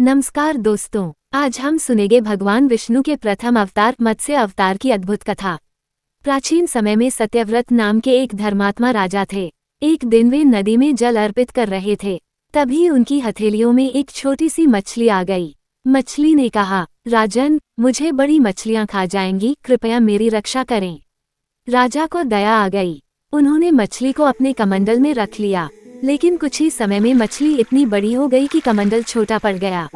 नमस्कार दोस्तों, आज हम सुनेंगे भगवान विष्णु के प्रथम अवतार मत्स्य अवतार की अद्भुत कथा। प्राचीन समय में सत्यव्रत नाम के एक धर्मात्मा राजा थे। एक दिन वे नदी में जल अर्पित कर रहे थे, तभी उनकी हथेलियों में एक छोटी सी मछली आ गई। मछली ने कहा, राजन, मुझे बड़ी मछलियां खा जाएंगी, कृपया मेरी रक्षा करें। राजा को दया आ गई। उन्होंने मछली को अपने कमंडल में रख लिया, लेकिन कुछ ही समय में मछली इतनी बड़ी हो गई कि कमंडल छोटा पड़ गया।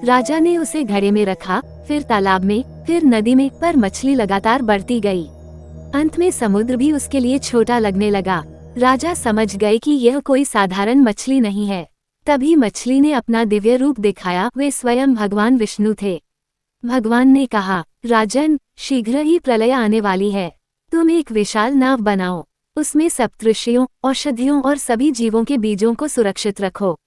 राजा ने उसे घड़े में रखा, फिर तालाब में, फिर नदी में, पर मछली लगातार बढ़ती गई। अंत में समुद्र भी उसके लिए छोटा लगने लगा। राजा समझ गए कि यह कोई साधारण मछली नहीं है। तभी मछली ने अपना दिव्य रूप दिखाया। वे स्वयं भगवान विष्णु थे। भगवान ने कहा, राजन, शीघ्र ही प्रलय आने वाली है। तुम एक विशाल नाव बनाओ, उसमें सप्तऋषियों, औषधियों और सभी जीवों के बीजों को सुरक्षित रखो।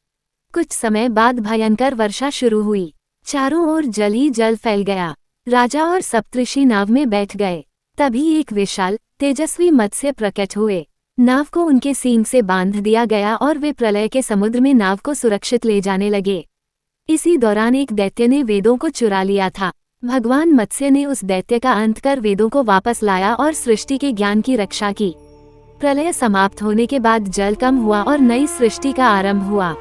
कुछ समय बाद भयंकर वर्षा शुरू हुई। चारों ओर जल ही जल फैल गया। राजा और सप्तऋषि नाव में बैठ गए। तभी एक विशाल, तेजस्वी मत्स्य प्रकट हुए। नाव को उनके सींग से बांध दिया गया और वे प्रलय के समुद्र में नाव को सुरक्षित ले जाने लगे। इसी दौरान एक दैत्य ने वेदों को चुरा लिया था। भगवान मत्स्य ने उस दैत्य का अंत कर वेदों को वापस लाया और सृष्टि के ज्ञान की रक्षा की। प्रलय समाप्त होने के बाद जल कम हुआ और नई सृष्टि का आरंभ हुआ।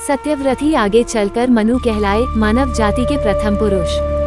सत्यव्रत ही आगे चलकर मनु कहलाए, मानव जाति के प्रथम पुरुष।